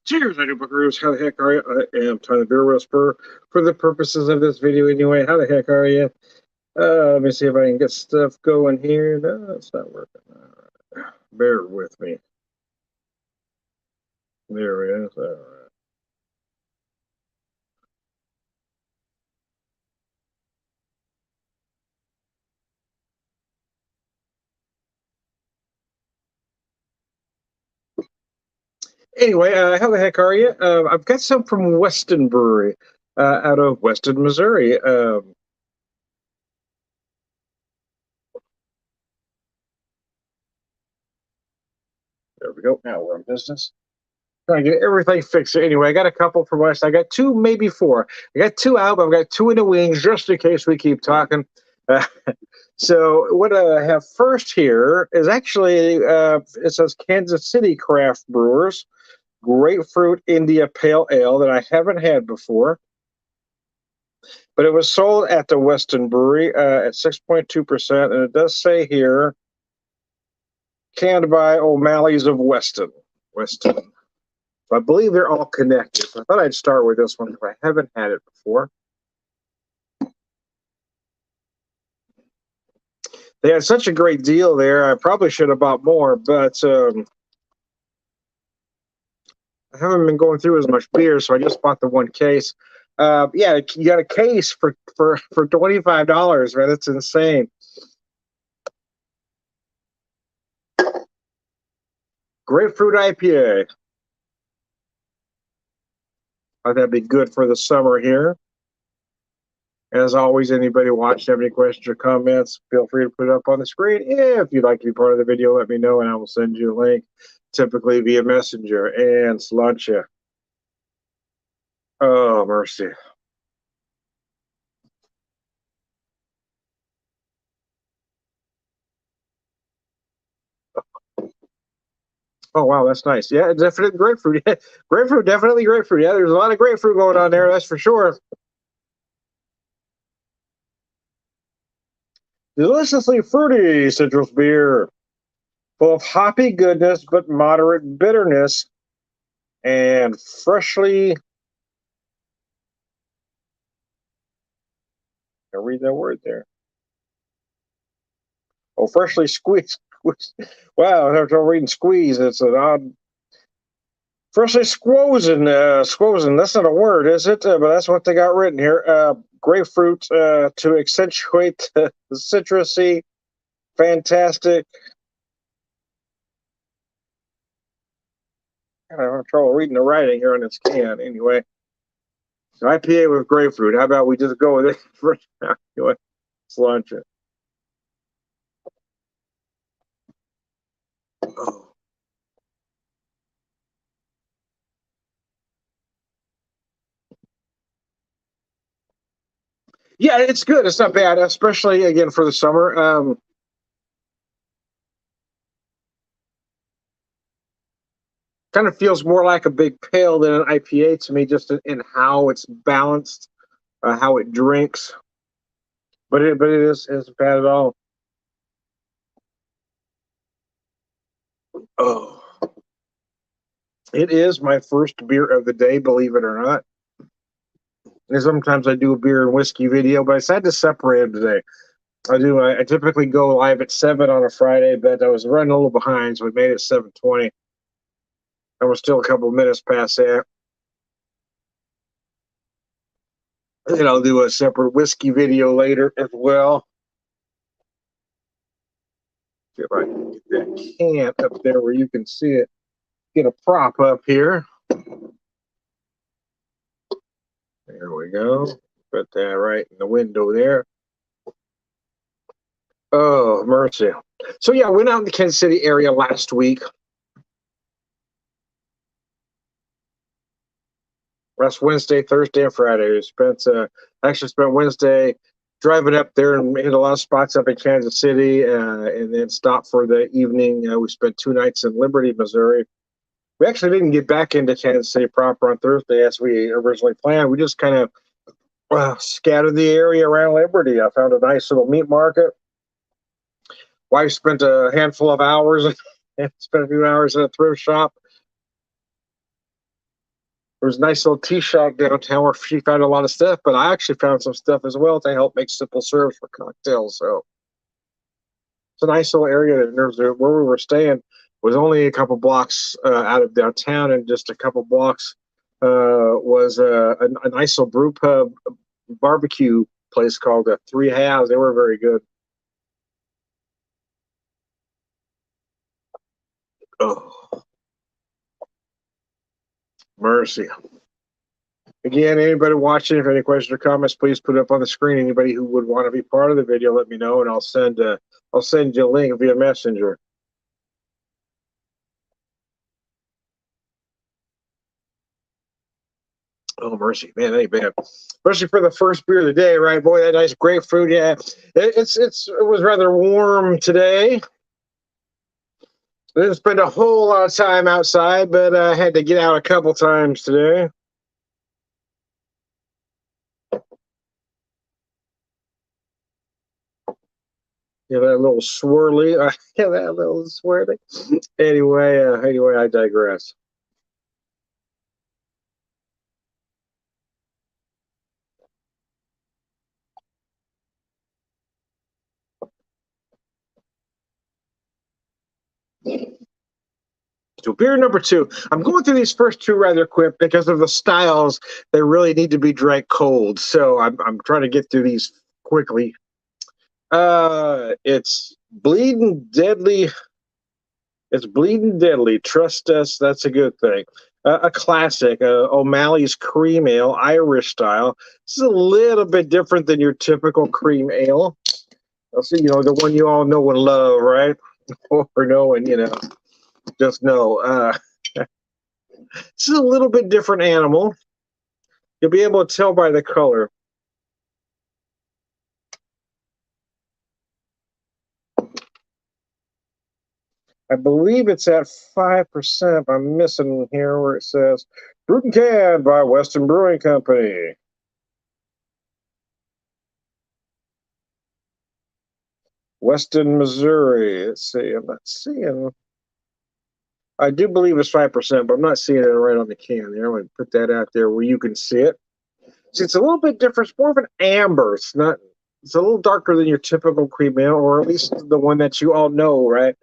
Cheers, I do buckaroos. How the heck are you? I am Tony Beer Whisperer for the purposes of this video anyway. How the heck are you? Let me see if I can get stuff going here. No, it's not working. All right. Bear with me. There it is. All right. Anyway, how the heck are you? I've got some from Weston Brewery out of Weston, Missouri. There we go. Now we're in business. Trying to get everything fixed. Anyway, I got a couple from West. I got two, maybe four. I got two out, but I've got two in the wings just in case we keep talking. Uh, so what I have first here is actually it says Kansas City Craft Brewers Grapefruit India Pale Ale that I haven't had before, but it was sold at the Weston Brewery at 6.2%, and it does say here canned by O'Malley's of Weston. Weston. I believe they're all connected. So I thought I'd start with this one because I haven't had it before. They had such a great deal there. I probably should have bought more, but I haven't been going through as much beer, so I just bought the one case. Yeah, you got a case for $25, man. That's insane. Grapefruit IPA. I thought that'd be good for the summer here. As always, anybody watching, have any questions or comments, feel free to put it up on the screen. If you'd like to be part of the video, let me know, and I will send you a link, typically via Messenger. And sláinte. Oh, mercy. Oh, wow, that's nice. Yeah, definitely grapefruit. Grapefruit, definitely grapefruit. Yeah, there's a lot of grapefruit going on there, that's for sure. Deliciously fruity citrus beer, full of hoppy goodness but moderate bitterness, and freshly. I read that word there. Oh, freshly squeezed. Wow, I'm reading squeeze. It's an odd. Freshly squozen. Squozen. That's not a word, is it? But that's what they got written here. Grapefruit to accentuate the citrusy, fantastic. I'm having trouble reading the writing here on this can. Anyway, so IPA with grapefruit. How about we just go with it for now? Anyway, let's launch it. Oh. Yeah, it's good. It's not bad, especially again for the summer. Kind of feels more like a big pale than an IPA to me, just in how it's balanced, how it drinks. But it isn't bad at all. Oh, it is my first beer of the day, believe it or not. And sometimes I do a beer and whiskey video, but I decided to separate them today. I typically go live at 7 on a Friday, but I was running a little behind, so we made it 7:20. And we're still a couple of minutes past that. And I'll do a separate whiskey video later as well. See if I can get that can up there where you can see it. Get a prop up here. There we go. Put that right in the window there. Oh, mercy. So, yeah, I went out in the Kansas City area last week. Last Wednesday, Thursday, and Friday. Actually spent Wednesday driving up there and hit a lot of spots up in Kansas City, and then stopped for the evening. We spent 2 nights in Liberty, Missouri. We actually didn't get back into Kansas City proper on Thursday as we originally planned. We just kind of scattered the area around Liberty. I found a nice little meat market. Wife spent a handful of hours and spent a few hours at a thrift shop. There was a nice little tea shop downtown where she found a lot of stuff, but I actually found some stuff as well to help make simple serves for cocktails. So it's a nice little area. And there's where we were staying was only a couple blocks out of downtown, and just a couple blocks was a nice little brew pub barbecue place called Three Halves. They were very good. Oh, mercy. Again, anybody watching, if any questions or comments, please put it up on the screen. Anybody who would want to be part of the video, let me know, and I'll send you a link via Messenger. Oh, mercy, man, that ain't bad. Especially for the first beer of the day, right? Boy, that nice grapefruit. Yeah, it was rather warm today. I didn't spend a whole lot of time outside, but I had to get out a couple times today. Yeah, that little swirly. Yeah, that little swirly. Anyway, I digress. So beer number two. I'm going through these first two rather quick because of the styles. They really need to be drank cold. So I'm trying to get through these quickly. It's bleeding deadly. It's bleeding deadly. Trust us, that's a good thing. A classic, O'Malley's Cream Ale, Irish style. This is a little bit different than your typical cream ale. I'll see, the one you all know and love, right? Or know and just know. This is a little bit different animal. You'll be able to tell by the color. I believe it's at 5%. I'm missing here where it says brewed and canned by Weston Brewing Company. Weston, Missouri. Let's see. I'm not seeing. I do believe it's 5%, but I'm not seeing it right on the can there. I'm going to put that out there where you can see it. See, it's a little bit different. It's more of an amber. It's not. It's a little darker than your typical cream ale, or at least the one that you all know, right?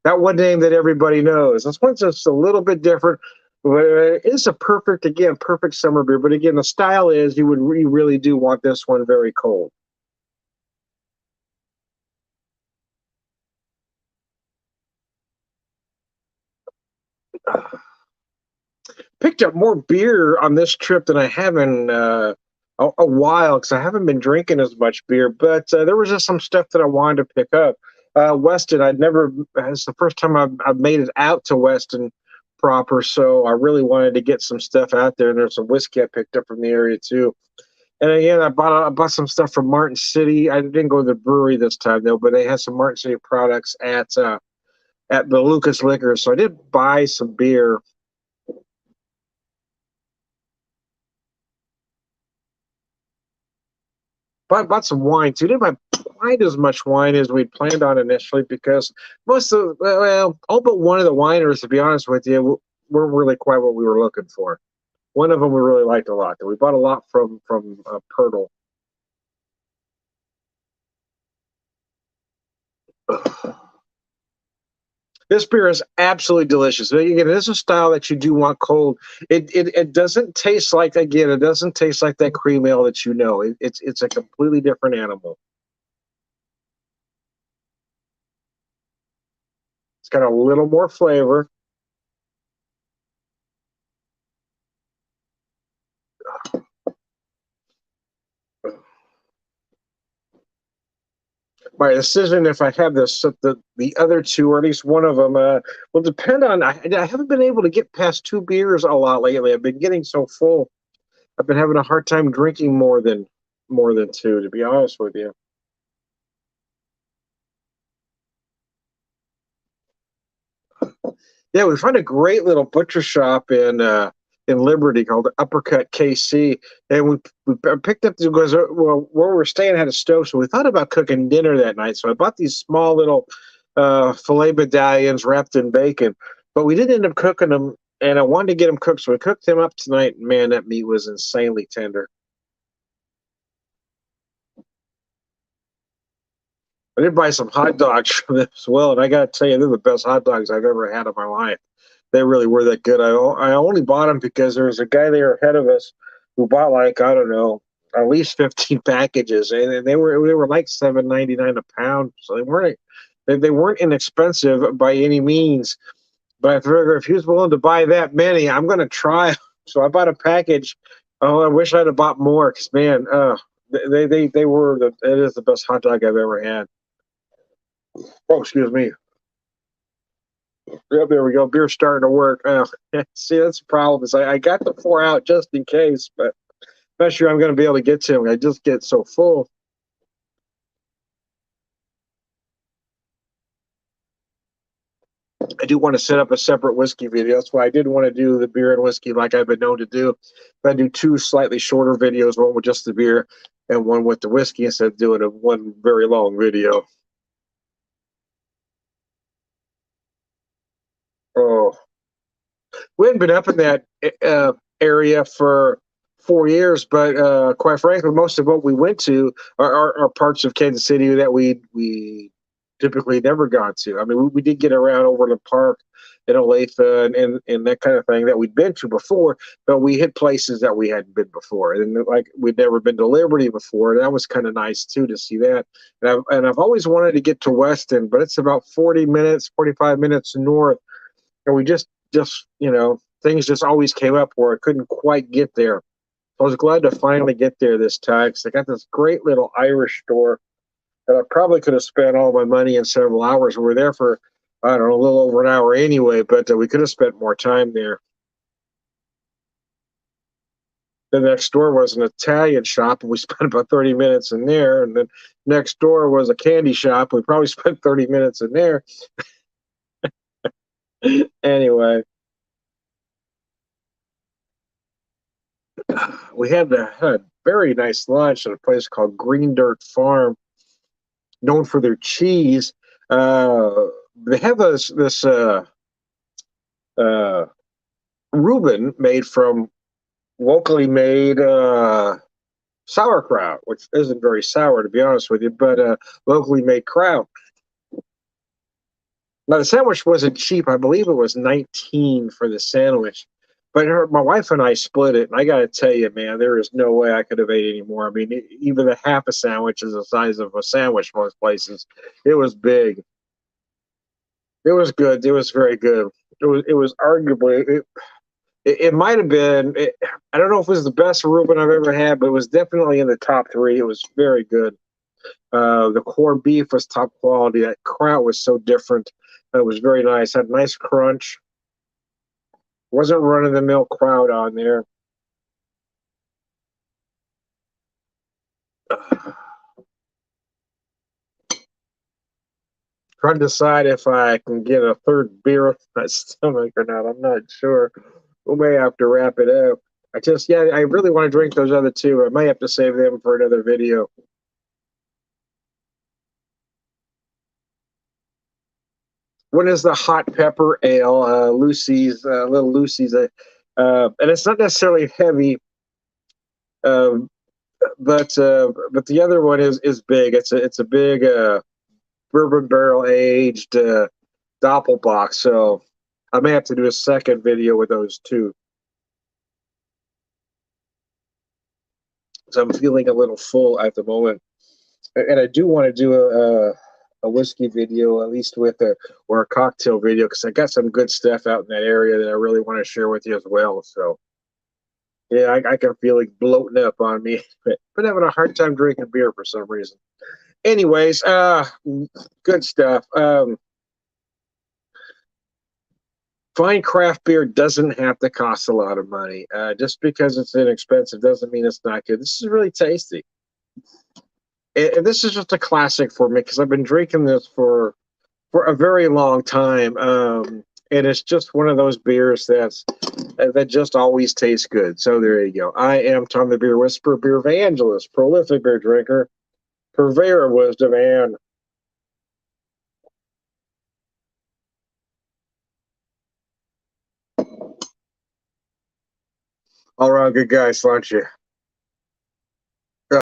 That one name that everybody knows. This one's just a little bit different. But it's a perfect summer beer. But again, the style is you really do want this one very cold. Picked up more beer on this trip than I have in a while because I haven't been drinking as much beer. But there was just some stuff that I wanted to pick up. Weston, it's the first time I've made it out to Weston proper, so I really wanted to get some stuff out there. And there's some whiskey I picked up from the area too. And again, I bought some stuff from Martin City. I didn't go to the brewery this time though, but they had some Martin City products at the Lucas Liquor, so I did buy some beer. Bought some wine too. Didn't buy quite as much wine as we'd planned on initially because all but one of the wineries, to be honest with you, weren't really quite what we were looking for. One of them we really liked a lot. We bought a lot from Pirtle. This beer is absolutely delicious. Again, this is a style that you do want cold. It doesn't taste like that cream ale that you know. It's a completely different animal. It's got a little more flavor. My decision if I have the other two, or at least one of them, will depend on. I haven't been able to get past two beers a lot lately. I've been getting so full. I've been having a hard time drinking more than two, to be honest with you. Yeah, we found a great little butcher shop in Liberty called Uppercut KC, and we picked up because where we're staying had a stove, so we thought about cooking dinner that night. So I bought these small little filet medallions wrapped in bacon, but we didn't end up cooking them and I wanted to get them cooked, so I cooked them up tonight. And man, that meat was insanely tender. I did buy some hot dogs from them as well, and I got to tell you, they're the best hot dogs I've ever had in my life. They really were that good. I only bought them because there was a guy there ahead of us who bought like I don't know at least 15 packages, and they were like $7.99 a pound, so they weren't inexpensive by any means. But I figured if he was willing to buy that many, I'm going to try. So I bought a package. Oh, I wish I'd have bought more because man, they were it is the best hot dog I've ever had. Oh, excuse me. Yep, there we go. Beer's starting to work. See, that's the problem. Is I got the four out just in case, but not sure I'm going to be able to get to them. I just get so full. I do want to set up a separate whiskey video. That's why I didn't want to do the beer and whiskey like I've been known to do. But I do two slightly shorter videos, one with just the beer and one with the whiskey, instead of doing one very long video. Oh, we hadn't been up in that area for 4 years, but quite frankly, most of what we went to are parts of Kansas City that we typically never gone to. I mean, we did get around over the park in Olathe and that kind of thing that we'd been to before, but we hit places that we hadn't been before, and like we'd never been to Liberty before. And that was kind of nice too to see that. And I've always wanted to get to Weston, but it's about 40 minutes, 45 minutes north, and we just things just always came up where I couldn't quite get there. I was glad to finally get there this time because I got this great little Irish store that I probably could have spent all my money in several hours. We were there for I don't know a little over an hour anyway, but we could have spent more time there. The next door was an Italian shop, and we spent about 30 minutes in there. And then next door was a candy shop. We probably spent 30 minutes in there. Anyway, we had a very nice lunch at a place called Green Dirt Farm, known for their cheese. They have this uh, Reuben made from locally made sauerkraut, which isn't very sour to be honest with you, but locally made kraut. Now the sandwich wasn't cheap. I believe it was 19 for the sandwich. But my wife and I split it, and I got to tell you, man, there is no way I could have ate any more. I mean, even a half a sandwich is the size of a sandwich most places. It was big. It was good. It was very good. It was arguably it might have been. I don't know if it was the best Reuben I've ever had, but it was definitely in the top three. It was very good. The corned beef was top quality. That kraut was so different. It was very nice. Had nice crunch. Wasn't running the mill kraut on there. Trying to decide if I can get a third beer in my stomach or not. I'm not sure. We may have to wrap it up. I really want to drink those other two. I might have to save them for another video. One is the hot pepper ale, Lucy's, little Lucy's, and it's not necessarily heavy, um, but the other one is big. It's a big bourbon barrel aged doppelbock. So I may have to do a second video with those two. So I'm feeling a little full at the moment, and I do want to do a whiskey video, at least with a or a cocktail video, because I got some good stuff out in that area that I really want to share with you as well. So yeah, I can feel it bloating up on me, but having a hard time drinking beer for some reason. Anyways, good stuff. Fine craft beer doesn't have to cost a lot of money. Just because it's inexpensive doesn't mean it's not good. This is really tasty. And this is just a classic for me because I've been drinking this for a very long time. And it's just one of those beers that just always tastes good. So there you go. I am Tom the Beer Whisperer, beer evangelist, prolific beer drinker, purveyor of wisdom, and All around good guy, Sláinte.